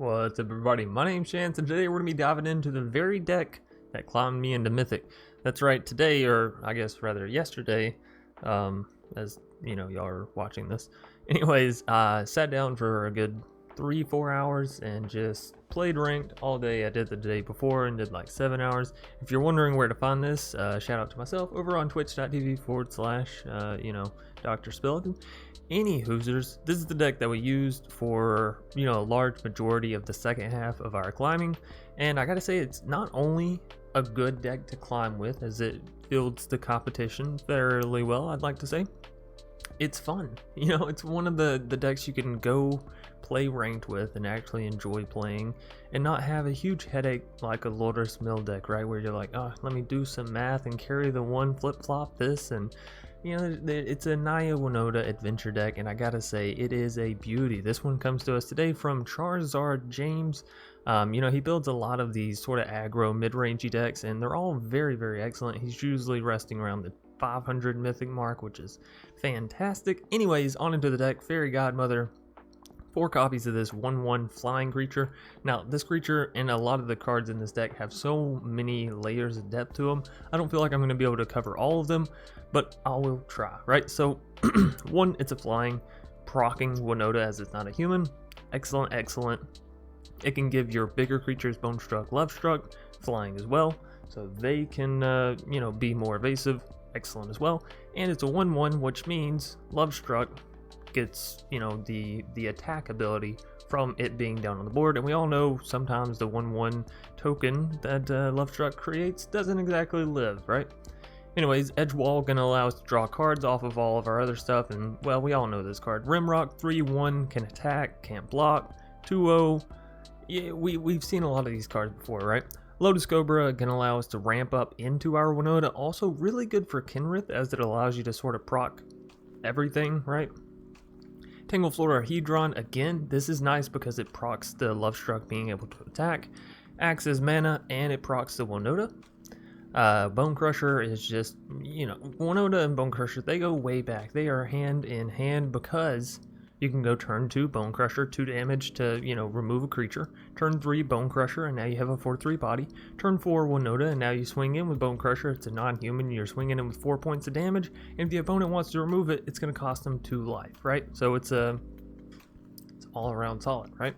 What's up, everybody? My name's Chance, and today we're going to be diving into the very deck that climbed me into Mythic. That's right, today, or I guess rather yesterday, as you know, y'all are watching this. Anyways, I sat down for a good 3-4 hours and just played ranked all day. I did the day before and did like 7 hours. If you're wondering where to find this, shout out to myself over on twitch.tv/, Dr. Spilligan. Any hoosers, this is the deck that we used for, a large majority of the second half of our climbing. And I gotta say, it's not only a good deck to climb with, as it fields the competition fairly well, I'd like to say. It's fun. It's one of the decks you can go play ranked with and actually enjoy playing and not have a huge headache like a Lotus Mill deck, right? Where you're like, oh, let me do some math and carry the one flip-flop this, and it's a Naya Winota Adventure deck, and I gotta say, it is a beauty. This one comes to us today from Charizard James. He builds a lot of these sort of aggro mid-rangey decks, and they're all very, very excellent. He's usually resting around the 500 Mythic mark, which is fantastic. Anyways, on into the deck. Faerie Guidemother. 4 copies of this 1/1 flying creature. Now, this creature and a lot of the cards in this deck have so many layers of depth to them. I don't feel like I'm going to be able to cover all of them, but I will try, right? So, one, it's a flying, proccing Winota as it's not a human. Excellent, excellent. It can give your bigger creatures Bonestruck, Lovestruck, flying as well, so they can, be more evasive. Excellent as well. And it's a 1/1, which means Lovestruck gets, the attack ability from it being down on the board, and we all know sometimes the 1/1 token that Lovestruck creates doesn't exactly live, right? Anyways, Edgewall gonna allow us to draw cards off of all of our other stuff, and well, we all know this card. Rimrock 3/1 can attack, can't block. 2/0. Yeah, we've seen a lot of these cards before, right? Lotus Cobra can allow us to ramp up into our Winota. Also really good for Kenrith, as it allows you to sort of proc everything, right? Tangled Florahedron, again, this is nice because it procs the Lovestruck being able to attack, acts as mana, and it procs the Winota. Bonecrusher is just, Winota and Bonecrusher, they go way back. They are hand in hand because you can go turn 2 Bonecrusher, 2 damage to, remove a creature. Turn 3 Bonecrusher, and now you have a 4/3 body. Turn 4 Winota, and now you swing in with Bonecrusher. It's a non-human. You're swinging in with 4 points of damage, and if the opponent wants to remove it, it's going to cost them 2 life, right? So it's all around solid, right?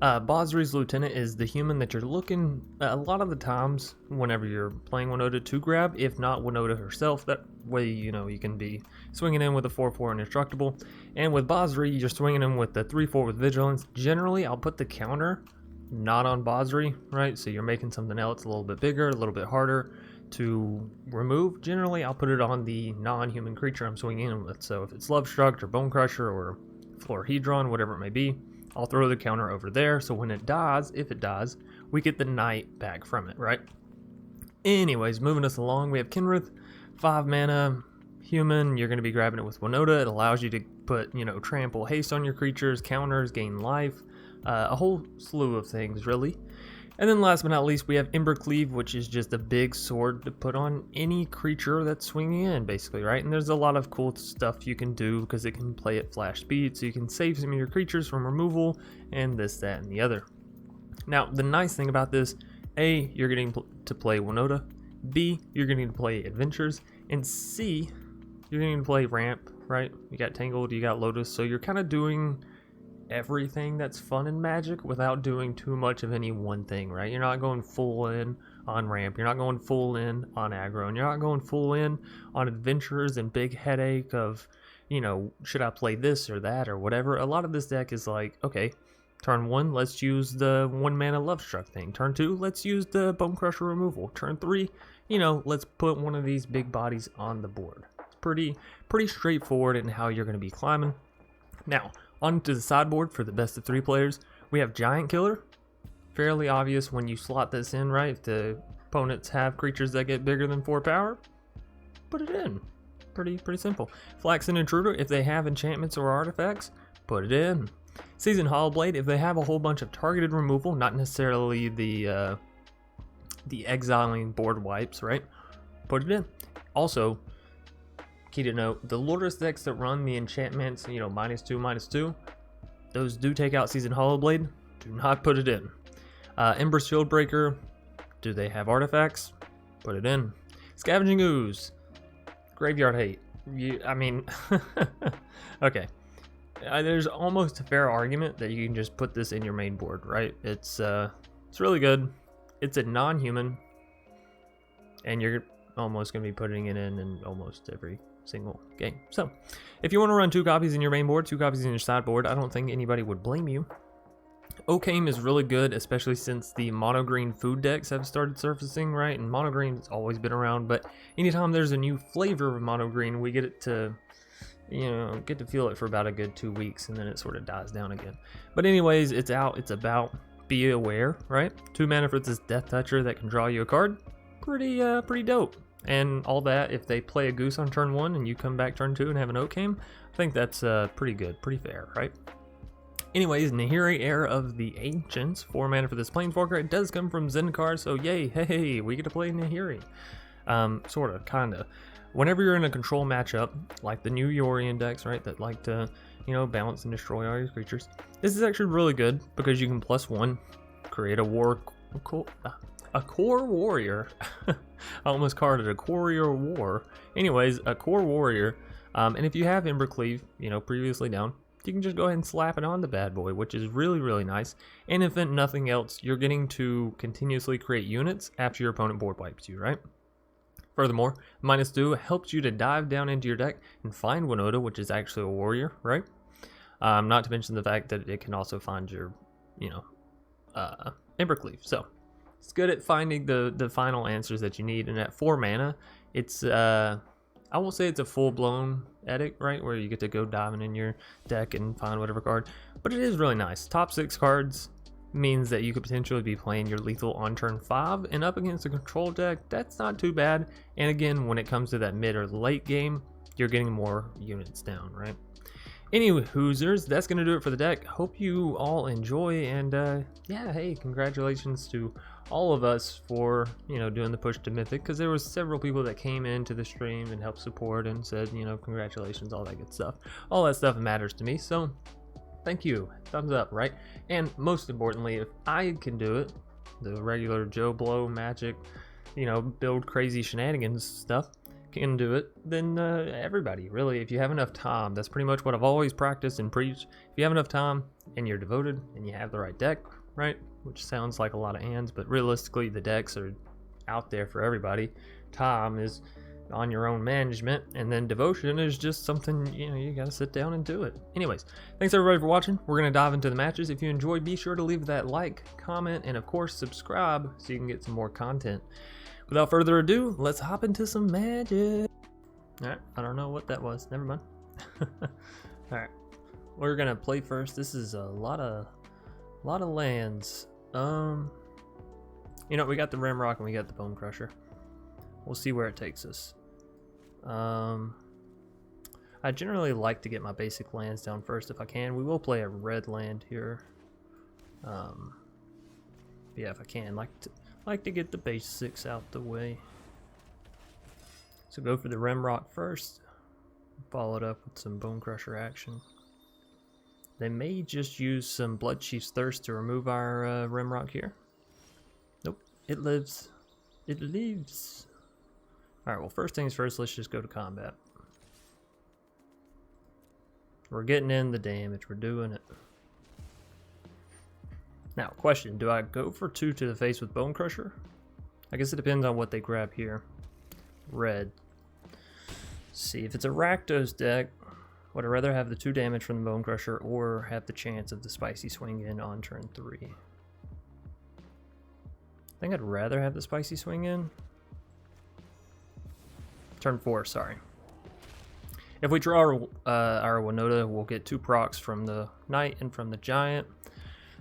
Basri's Lieutenant is the human that you're looking a lot of the times whenever you're playing Winota to grab, if not Winota herself. That way, you can be swinging in with a 4/4 indestructible. And with Basri, you're swinging in with the 3/4 with Vigilance. Generally, I'll put the counter not on Basri, right? So you're making something else a little bit bigger, a little bit harder to remove. Generally, I'll put it on the non-human creature I'm swinging in with. So if it's Lovestruck or Bonecrusher or Florahedron, whatever it may be, I'll throw the counter over there, so when it dies, if it dies, we get the Knight back from it, right? Anyways, moving us along, we have Kenrith, 5 mana, human. You're going to be grabbing it with Winota. It allows you to put, trample, haste on your creatures, counters, gain life, a whole slew of things, really. And then last but not least, we have Embercleave, which is just a big sword to put on any creature that's swinging in, basically, right? And there's a lot of cool stuff you can do because it can play at flash speed, so you can save some of your creatures from removal, and this, that, and the other. Now, the nice thing about this, A, you're getting to play Winota, B, you're getting to play Adventures, and C, you're getting to play Ramp, right? You got Tangled, you got Lotus, so you're kind of doing everything that's fun in Magic without doing too much of any one thing, right? You're not going full in on Ramp, you're not going full in on aggro, and you're not going full in on Adventures and big headache of, should I play this or that or whatever. A lot of this deck is like, okay, turn 1, let's use the 1 mana Lovestruck thing. Turn 2, let's use the Bonecrusher removal. Turn 3, let's put one of these big bodies on the board. It's pretty straightforward in how you're going to be climbing. Now, onto the sideboard for the best of 3 players, we have Giant Killer. Fairly obvious when you slot this in, right? If the opponents have creatures that get bigger than 4 power, put it in. Pretty simple. Flaxen Intruder, if they have enchantments or artifacts, put it in. Seasoned Hollowblade, if they have a whole bunch of targeted removal, not necessarily the exiling board wipes, right? Put it in. Also, key to note, the Lotus decks that run the enchantments, -2/-2, those do take out Seasoned Hollowblade. Do not put it in. Ember Shieldbreaker. Do they have artifacts? Put it in. Scavenging Ooze. Graveyard Hate. I mean, okay. There's almost a fair argument that you can just put this in your main board, right? It's really good. It's a non-human, and you're almost going to be putting it in almost every single game. So, if you want to run 2 copies in your main board, 2 copies in your sideboard, I don't think anybody would blame you. Okame is really good, especially since the mono green food decks have started surfacing, right? And mono green has always been around, but anytime there's a new flavor of mono green, we get it to, you know, get to feel it for about a good 2 weeks, and then it sort of dies down again. But anyways, it's out, it's about. Be aware, right? 2 mana for this Death Toucher that can draw you a card. Pretty dope. And all that, if they play a Goose on turn 1 and you come back turn 2 and have an Okame, I think that's pretty good, pretty fair, right? Anyways, Nahiri, Heir of the Ancients, 4 mana for this Planeswalker. It does come from Zendikar, so yay, hey, we get to play Nahiri. Sorta, kinda. Whenever you're in a control matchup, like the new Yorion decks, right, that like to, you know, bounce and destroy all your creatures, this is actually really good because you can +1 create a core warrior. I almost called it a warrior war. Anyways, a core warrior. And if you have Embercleave, you know, previously down, you can just go ahead and slap it on the bad boy, which is really nice. And if nothing else, you're getting to continuously create units after your opponent board wipes you, right? Furthermore, -2 helps you to dive down into your deck and find Winota, which is actually a warrior, right? Not to mention the fact that it can also find your, you know, Embercleave. So it's good at finding the final answers that you need. And at 4 mana, it's I won't say it's a full-blown edict, right, where you get to go diving in your deck and find whatever card, but it is really nice. Top 6 cards means that you could potentially be playing your lethal on turn 5, and up against a control deck, that's not too bad. And again, when it comes to that mid or late game, you're getting more units down, right? Anyway, Hoosers, that's going to do it for the deck. Hope you all enjoy, and yeah, hey, congratulations to all of us for, you know, doing the push to Mythic, because there was several people that came into the stream and helped support and said, you know, congratulations, all that good stuff. All that stuff matters to me, so thank you. Thumbs up, right? And most importantly, if I can do it, the regular Joe Blow magic, you know, build crazy shenanigans stuff, can do it, then everybody, really, if you have enough time, that's pretty much what I've always practiced and preached. If you have enough time and you're devoted and you have the right deck, right, which sounds like a lot of ands, but realistically the decks are out there for everybody. Time is on your own management, and then devotion is just something, you know, you gotta sit down and do it. Anyways, thanks everybody for watching. We're gonna dive into the matches. If you enjoyed, be sure to leave that like, comment, and of course subscribe so you can get some more content. Without further ado, let's hop into some magic. Alright, I don't know what that was. Never mind. Alright, we're gonna play first. This is a lot of lands. You know, we got the Rimrock and we got the Bonecrusher. We'll see where it takes us. I generally like to get my basic lands down first if I can. We will play a red land here. Yeah, if I can, like to get the basics out the way. So go for the Rimrock first, follow it up with some Bonecrusher action. They may just use some Bloodchief's Thirst to remove our Rimrock here. Nope, it lives. It lives. Alright, well, first things first, let's just go to combat. We're getting in the damage, we're doing it. Now, question, do I go for 2 to the face with Bonecrusher? I guess it depends on what they grab here. Red. See, if it's a Rakdos deck, would I rather have the 2 damage from the Bonecrusher or have the chance of the Spicy Swing In on turn 3? I think I'd rather have the Spicy Swing In. Turn 4, sorry. If we draw our Winota, we'll get 2 procs from the Knight and from the Giant.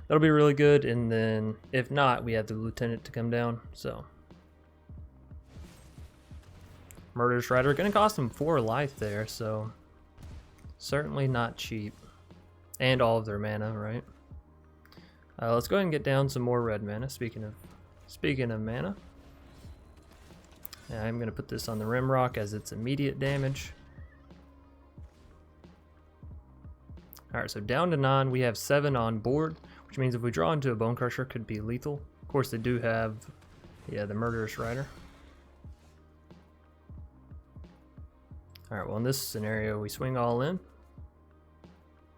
That'll be really good, and then if not, we have the Lieutenant to come down, so. Murderous Rider, gonna cost him 4 life there, so certainly not cheap. And all of their mana, right? Let's go ahead and get down some more red mana, speaking of mana. Yeah, I'm gonna put this on the Rimrock as it's immediate damage. Alright, so down to 9, we have 7 on board. which means if we draw into a Bonecrusher, it could be lethal. Of course, they do have, yeah, the Murderous Rider. Alright, well in this scenario, we swing all in.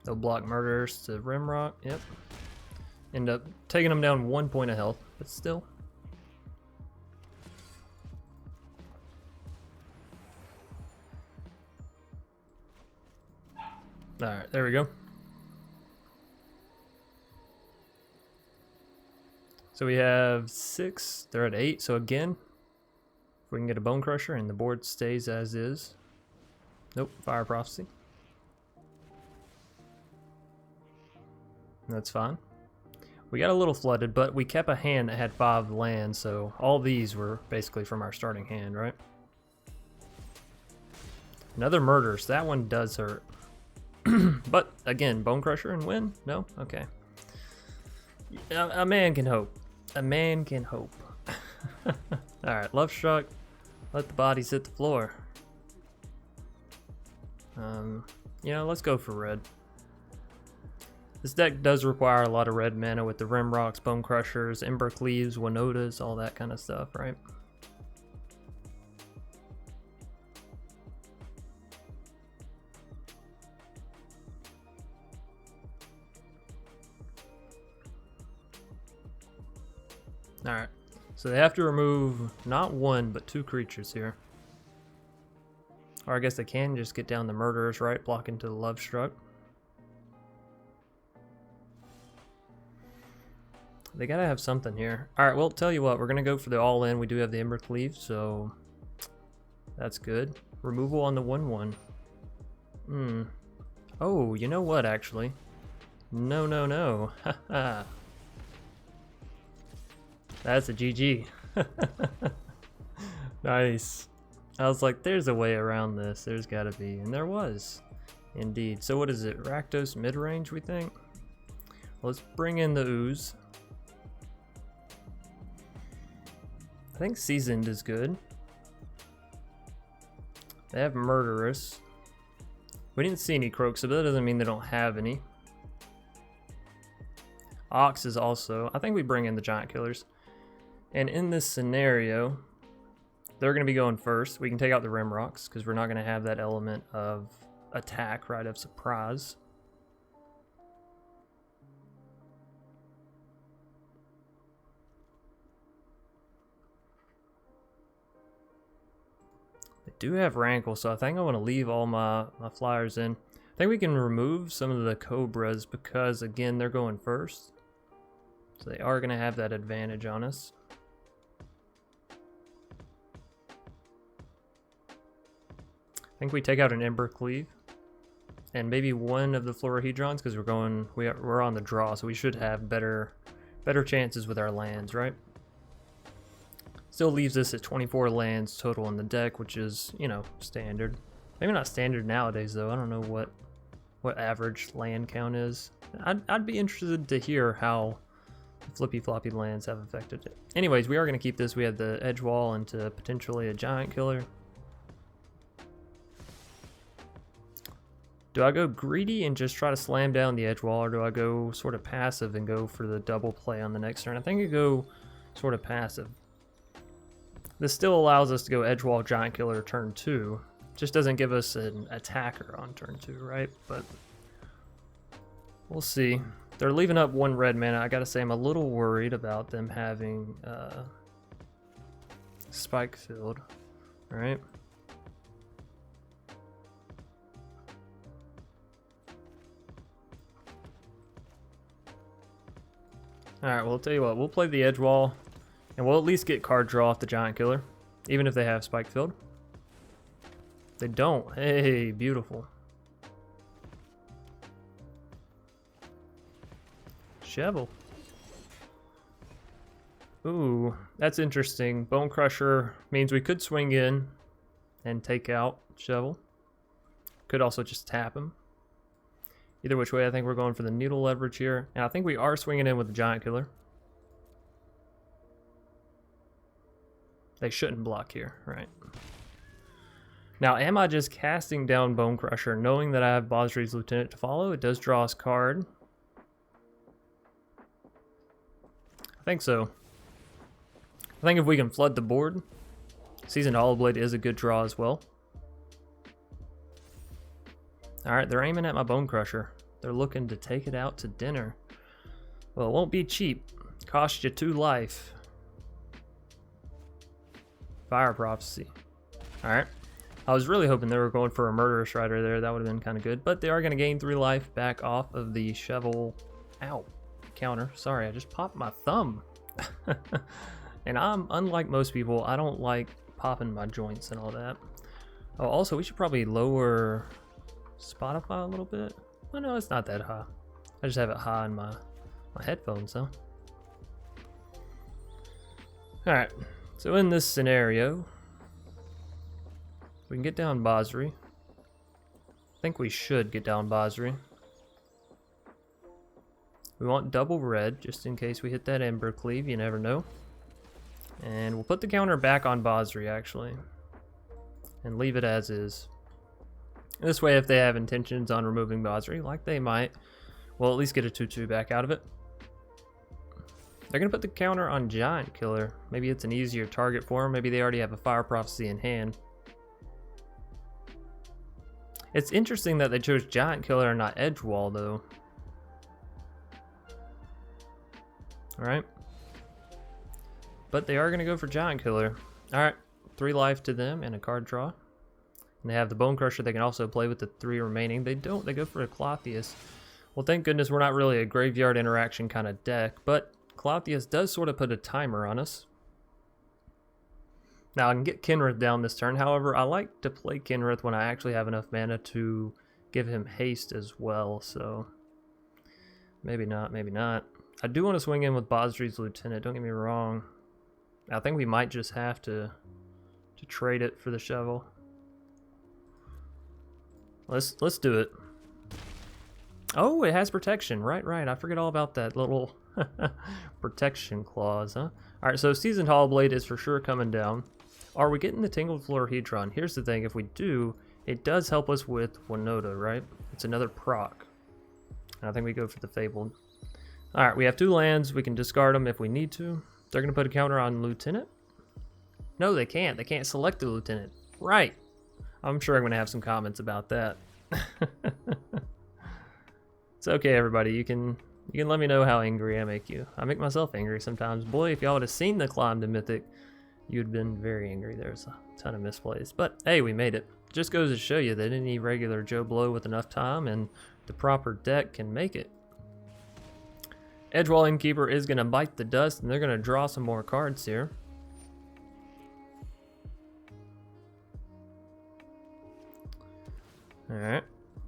They'll block Murderers to Rimrock, yep. End up taking them down 1 point of health, but still. Alright, there we go. So we have 6, they're at 8, so again, if we can get a Bonecrusher and the board stays as is. Nope, Fire Prophecy. That's fine. We got a little flooded, but we kept a hand that had 5 lands, so all these were basically from our starting hand, right? Another Murderous, that one does hurt. But again, Bonecrusher and win? No? Okay. A man can hope. A man can hope. Alright, Lovestruck. Let the bodies hit the floor. You know, let's go for red. This deck does require a lot of red mana with the Rimrocks, Bonecrushers, Embercleaves, Winotas, all that kind of stuff, right? Alright, so they have to remove not 1, but 2 creatures here. Or I guess they can just get down the Murderers, right? Block into the Lovestruck. They gotta have something here. Alright, well, tell you what, we're gonna go for the all-in. We do have the Embercleave, so that's good. Removal on the 1/1. Oh, you know what, actually? No, no, no. Haha. That's a GG. Nice. I was like, there's a way around this. There's gotta be. And there was. Indeed. So what is it? Rakdos mid-range, we think? Let's bring in the Ooze. I think Seasoned is good. They have Murderous. We didn't see any Croaks, so that doesn't mean they don't have any. Ox is also... I think we bring in the Giant Killers. And in this scenario, they're going to be going first. We can take out the Rimrocks because we're not going to have that element of attack, right, of surprise. They do have Rankle, so I think I want to leave all my flyers in. I think we can remove some of the Cobras because, again, they're going first. So they are going to have that advantage on us. I think we take out an Embercleave and maybe one of the Florahedrons because we're on the draw, so we should have better chances with our lands, right? Still leaves us at 24 lands total in the deck, which is, you know, standard. Maybe not standard nowadays though. I don't know what average land count is. I'd be interested to hear how flippy floppy lands have affected it. Anyways, we are going to keep this. We have the Edgewall into potentially a Giant Killer. Do I go greedy and just try to slam down the Edgewall, or do I go sort of passive and go for the double play on the next turn? I think I go sort of passive. This still allows us to go Edgewall, Giant Killer turn 2. Just doesn't give us an attacker on turn 2, right? But we'll see. They're leaving up 1 red mana. I gotta say, I'm a little worried about them having Spike Field, right? Alright, well, I'll tell you what, we'll play the Edgewall, and we'll at least get card draw off the Giant Killer, even if they have Spike Field. They don't. Hey, beautiful. Shovel. Ooh, that's interesting. Bonecrusher means we could swing in and take out Shovel. Could also just tap him. Either which way, I think we're going for the needle leverage here. And I think we are swinging in with the Giant Killer. They shouldn't block here, right? Now, am I just casting down Bonecrusher knowing that I have Basri's Lieutenant to follow? It does draw us card. I think so. I think if we can flood the board, Seasoned Hollowblade is a good draw as well. Alright, they're aiming at my Bonecrusher. They're looking to take it out to dinner. Well, it won't be cheap. Cost you 2 life. Fire Prophecy. Alright. I was really hoping they were going for a Murderous Rider there. That would have been kind of good. But they are going to gain 3 life back off of the shovel. Ow. Counter. Sorry, I just popped my thumb. And unlike most people, I don't like popping my joints and all that. Oh, also, we should probably lower Spotify a little bit. Well, no, it's not that high. I just have it high in my headphones, though. Alright, so in this scenario, we can get down Basri. I think we should get down Basri. We want double red, just in case we hit that Embercleave, you never know. And we'll put the counter back on Basri, actually. And leave it as is. This way, if they have intentions on removing Basri, like they might, we'll at least get a 2-2 back out of it. They're going to put the counter on Giant Killer. Maybe it's an easier target for them. Maybe they already have a Fire Prophecy in hand. It's interesting that they chose Giant Killer and not Edgewall, though. Alright. But they are going to go for Giant Killer. Alright, 3 life to them and a card draw. And they have the Bonecrusher they can also play with the 3 remaining. They don't, they go for a Clothius. Well, thank goodness we're not really a graveyard interaction kind of deck, but Clothius does sort of put a timer on us. Now I can get Kenrith down this turn, however, I like to play Kenrith when I actually have enough mana to give him haste as well, so maybe not, maybe not. I do want to swing in with Basri's Lieutenant, don't get me wrong. I think we might just have to trade it for the shovel. Let's do it. Oh, it has protection. Right. I forget all about that little protection clause, huh? Alright, so Seasoned Hollowblade is for sure coming down. Are we getting the Tangled Florahedron? Here's the thing, if we do, it does help us with Winota, right? It's another proc. And I think we go for the Fabled. Alright, we have 2 lands. We can discard them if we need to. They're going to put a counter on Lieutenant? No, they can't. They can't select the Lieutenant. Right. I'm sure I'm going to have some comments about that. It's okay, everybody. You can let me know how angry I make you. I make myself angry sometimes. Boy, if y'all would have seen the climb to Mythic, you'd been very angry. There's a ton of misplays. But, hey, we made it. Just goes to show you that any regular Joe Blow with enough time and the proper deck can make it. Edgewall Innkeeper is going to bite the dust, and they're going to draw some more cards here. Alright.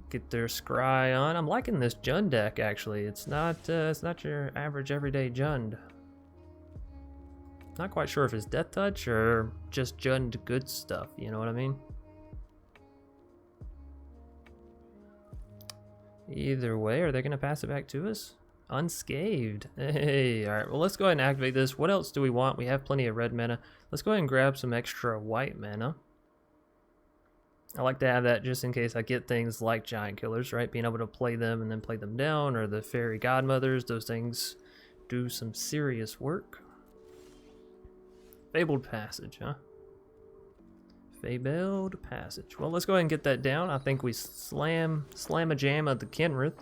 Get their scry on. I'm liking this Jund deck, actually. It's not your average everyday Jund. Not quite sure if it's Death Touch or just Jund good stuff, you know what I mean? Either way, are they going to pass it back to us? Unscathed. Hey, alright, well let's go ahead and activate this. What else do we want? We have plenty of red mana. Let's go ahead and grab some extra white mana. I like to have that just in case I get things like Giant Killers, right? Being able to play them and then play them down, or the Faerie Guidemothers. Those things do some serious work. Fabled Passage, huh? Fabled Passage. Well, let's go ahead and get that down. I think we slam a jam of the Kenrith.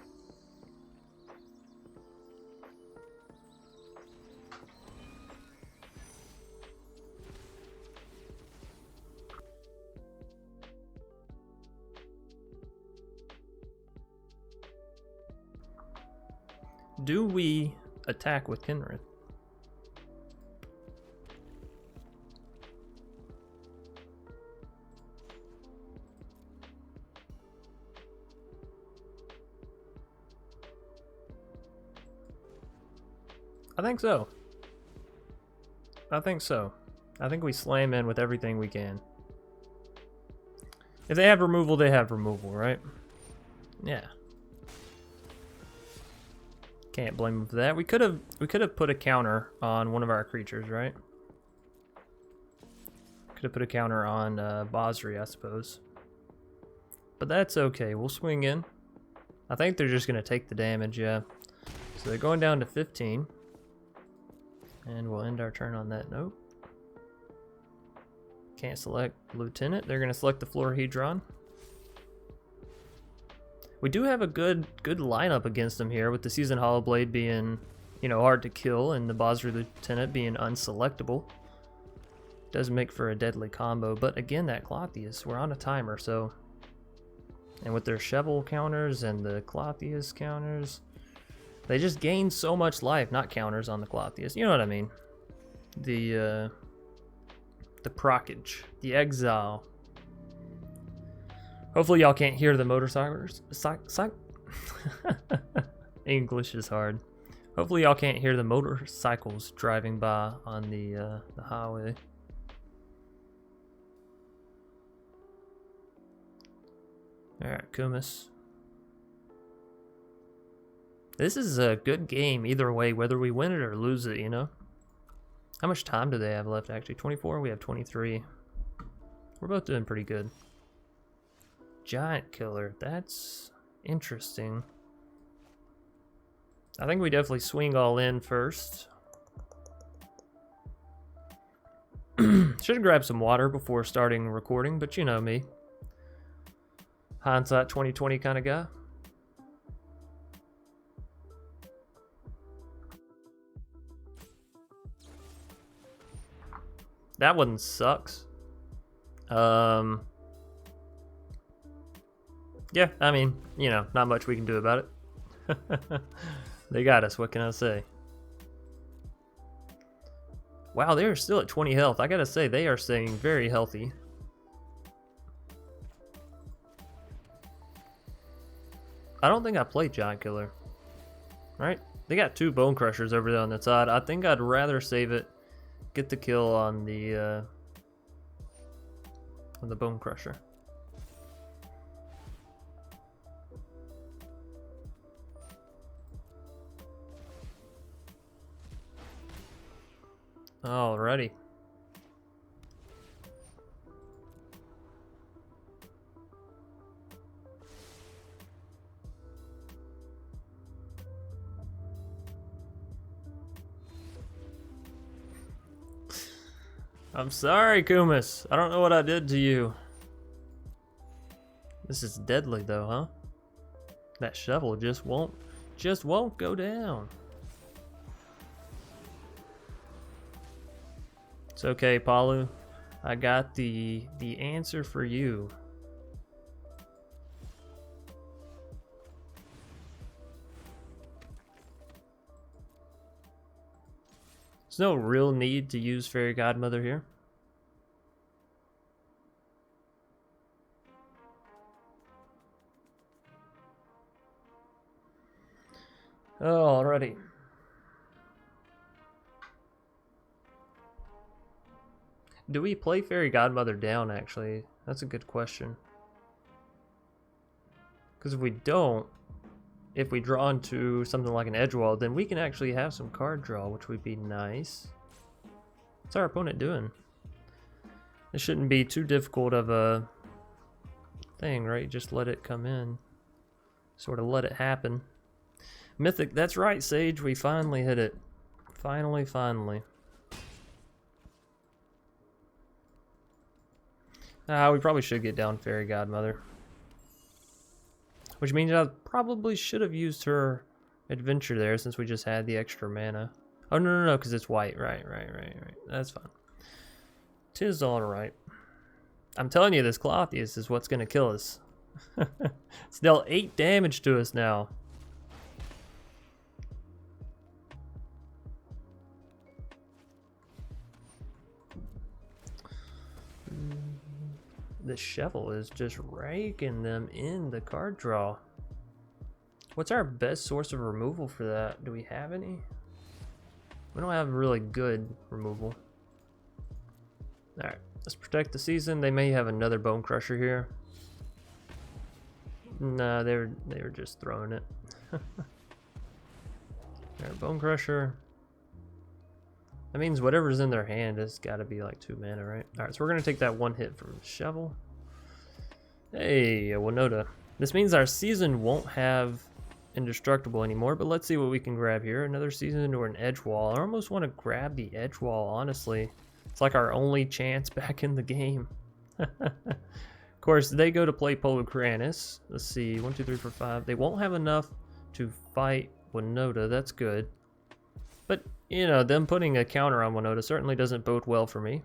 Do we attack with Kenrith? I think so. I think so. I think we slam in with everything we can. If they have removal, they have removal, right? Yeah. Can't blame them for that. We could have put a counter on one of our creatures, right? Could have put a counter on Basri, I suppose. But that's okay. We'll swing in. I think they're just going to take the damage, yeah. So they're going down to 15. And we'll end our turn on that note. Can't select Lieutenant. They're going to select the Florahedron. We do have a good lineup against them here, with the Seasoned Hollowblade being, you know, hard to kill, and the Basri Lieutenant being unselectable. Does make for a deadly combo, but again, that Clothius, we're on a timer, so... And with their Shovel counters and the Clothius counters, they just gain so much life, not counters on the Clothius, you know what I mean. The Prockage, the Exile. Hopefully y'all can't hear the motorcycles. English is hard. Hopefully y'all can't hear the motorcycles driving by on the highway. Alright, Kumis. This is a good game either way, whether we win it or lose it, you know? How much time do they have left, actually? 24? We have 23. We're both doing pretty good. Giant Killer. That's interesting. I think we definitely swing all in first. Should have grabbed some water before starting recording, but you know me. Hindsight 2020 kind of guy. That one sucks. Yeah, I mean, you know, not much we can do about it. They got us, what can I say? Wow, they're still at 20 health. I gotta say, they are staying very healthy. I don't think I played Giant Killer. Right? They got two Bonecrushers over there on the side. I think I'd rather save it, get the kill on the Bonecrusher. Alrighty. I'm sorry, Kumis. I don't know what I did to you. This is deadly though, huh? That shovel just won't go down. It's okay, Palu. I got the answer for you. There's no real need to use Faerie Guidemother here. Alrighty. Do we play Faerie Guidemother down, actually? That's a good question. Because if we don't, if we draw into something like an Edgewall, then we can actually have some card draw, which would be nice. What's our opponent doing? This shouldn't be too difficult of a thing, right? Just let it come in. Sort of let it happen. Mythic, that's right, Sage. We finally hit it. Finally. We probably should get down Faerie Guidemother. Which means I probably should have used her adventure there since we just had the extra mana. Oh, no, because it's white. Right. That's fine. 'Tis alright. I'm telling you, this Clothius is what's going to kill us. It's dealt 8 damage to us now. The shovel is just raking them in the card draw. What's our best source of removal for that? Do we have any? We don't have really good removal. Alright, let's protect the season. They may have another Bonecrusher here. Nah, they were just throwing it. Alright, Bonecrusher. That means whatever's in their hand has got to be like 2 mana, right? Alright, so we're going to take that 1 hit from Shovel. Hey, Winota. This means our season won't have indestructible anymore, but let's see what we can grab here. Another season or an Edgewall. I almost want to grab the Edgewall, honestly. It's like our only chance back in the game. Of course, they go to play Polukranis. Let's see, 1, 2, 3, 4, 5. They won't have enough to fight Winota. That's good. But, you know, them putting a counter on Winota certainly doesn't bode well for me.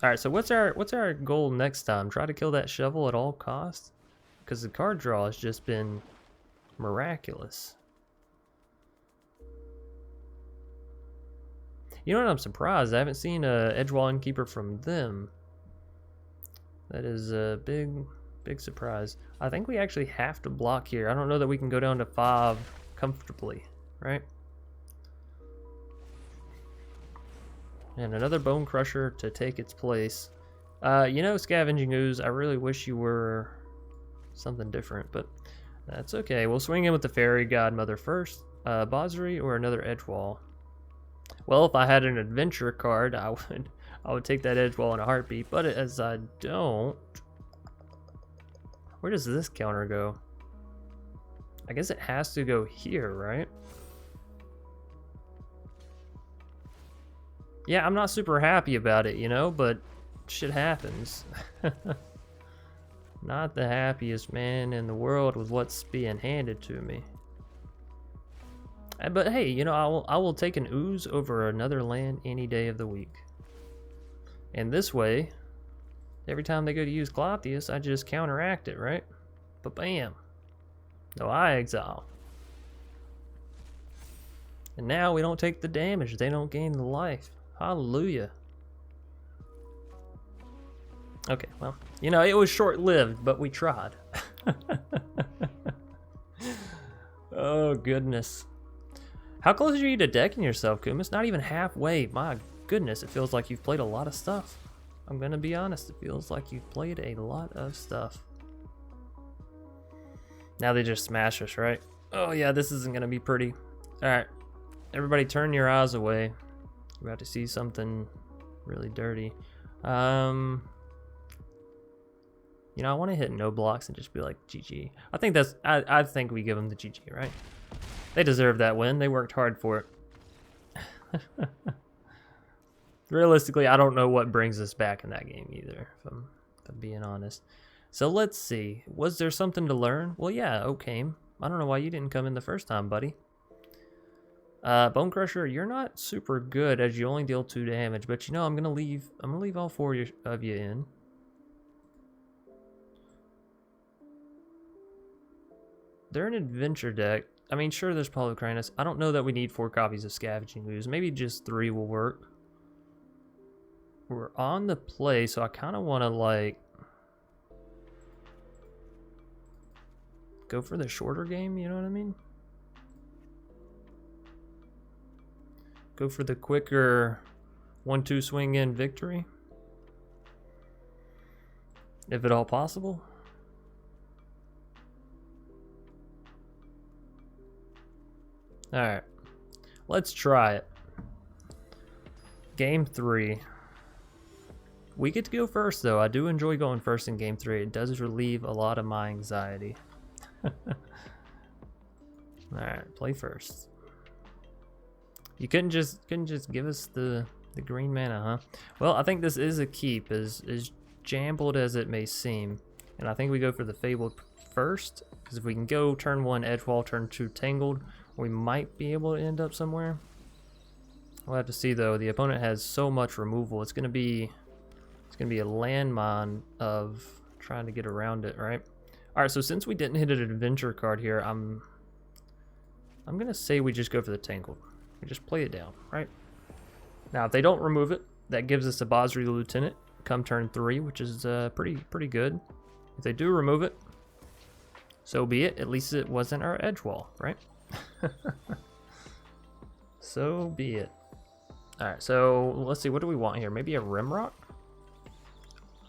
Alright, so what's our goal next time? Try to kill that shovel at all costs? Because the card draw has just been miraculous. You know what, I'm surprised. I haven't seen a Edgewall Innkeeper from them. That is a big surprise. I think we actually have to block here. I don't know that we can go down to 5 comfortably, right? And another Bonecrusher to take its place. You know, Scavenging Ooze, I really wish you were something different, but that's okay. We'll swing in with the Faerie Guidemother first. Basri or another Edgewall. Well, if I had an adventure card, I would take that Edgewall in a heartbeat, but as I don't... Where does this counter go? I guess it has to go here, right? Yeah, I'm not super happy about it, you know, but shit happens. Not the happiest man in the world with what's being handed to me. But hey, you know, I will take an ooze over another land any day of the week. And this way, every time they go to use Clothius, I just counteract it, right? But bam. No, I exile. And now we don't take the damage. They don't gain the life. Hallelujah. Okay, well, you know, it was short-lived, but we tried. Oh, goodness. How close are you to decking yourself, Kumis? Not even halfway. My goodness, it feels like you've played a lot of stuff. I'm gonna be honest, it feels like you've played a lot of stuff. Now they just smash us, right? Oh yeah, this isn't gonna be pretty. Alright, everybody turn your eyes away. We're about to see something really dirty. You know, I want to hit no blocks and just be like, GG. I think that's, I think we give them the GG, right? They deserve that win. They worked hard for it. Realistically, I don't know what brings us back in that game either, if I'm being honest. So let's see. Was there something to learn? Well, yeah, okay. I don't know why you didn't come in the first time, buddy. Bonecrusher, you're not super good as you only deal 2 damage, but you know, I'm gonna leave all 4 of you in. They're an adventure deck. I mean, sure, there's Polukranis. I don't know that we need 4 copies of Scavenging Ooze. Maybe just 3 will work. We're on the play, so I kind of want to, like, go for the shorter game, you know what I mean? Go for the quicker 1-2 swing in victory. If at all possible. Alright, let's try it. Game 3. We get to go first, though. I do enjoy going first in Game 3. It does relieve a lot of my anxiety. Alright, play first. You couldn't just give us the green mana, huh? Well, I think this is a keep, as jambled as it may seem. And I think we go for the Fabled first, because if we can go turn 1 Edgewall, turn 2 Tangled, we might be able to end up somewhere. We'll have to see, though. The opponent has so much removal. It's gonna be a landmine of trying to get around it, right? All right. So since we didn't hit an adventure card here, I'm gonna say we just go for the Tangled. We just play it down, right? Now, if they don't remove it, that gives us a Basri Lieutenant come turn 3, which is pretty good. If they do remove it, so be it. At least it wasn't our Edgewall, right? So be it. Alright, so let's see, what do we want here? Maybe a Rimrock?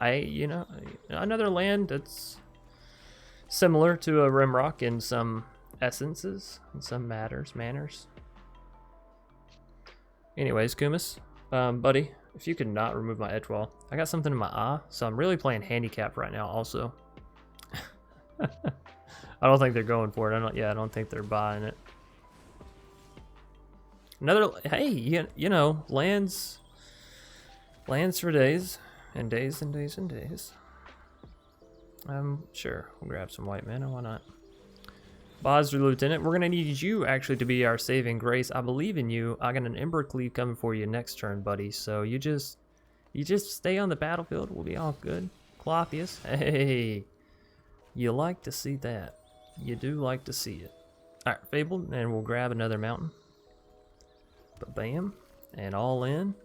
You know, another land that's similar to a Rimrock in some essences, in some manners. Anyways, Kumis, buddy, if you could not remove my Edgewall. I got something in my eye, so I'm really playing handicap right now also. I don't think they're going for it. I don't think they're buying it. Another, hey, you know, lands for days and days and days and days. Sure, we'll grab some white mana, why not? Basri Lieutenant, we're gonna need you actually to be our saving grace. I believe in you. I got an Embercleave coming for you next turn, buddy. So you just stay on the battlefield. We'll be all good. Clothius, hey, you like to see that. You do like to see it. All right, Fabled, and we'll grab another mountain. But bam, and all in.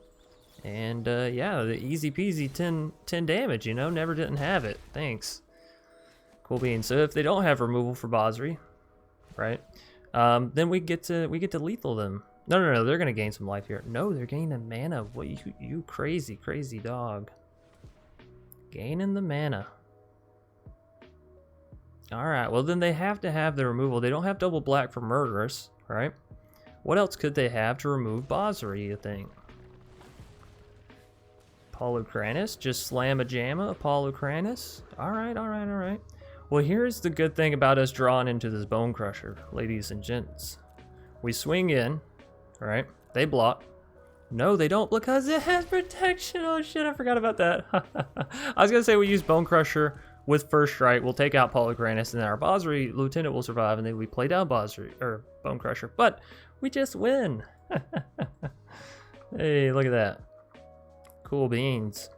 And yeah, the easy peasy 10 damage, you know, never didn't have it. Thanks. Cool beans. So if they don't have removal for Basri, right? Then we get to lethal them. No, they're gonna gain some life here. No, they're gaining the mana. What you crazy dog. Gaining the mana. Alright, well then they have to have the removal. They don't have double black for Murderous, right? What else could they have to remove Basri, you think? Apollo-Kranis? Just slam a jamma, Apollo-Kranis? Alright. Well, here's the good thing about us drawing into this Bonecrusher, ladies and gents. We swing in, right? They block. No, they don't because it has protection. Oh shit, I forgot about that. I was gonna say we use Bonecrusher with first strike. We'll take out Apollo-Kranis and then our Basri Lieutenant will survive and then we play down Basri, or Bonecrusher. But we just win. Hey, look at that. Cool beans.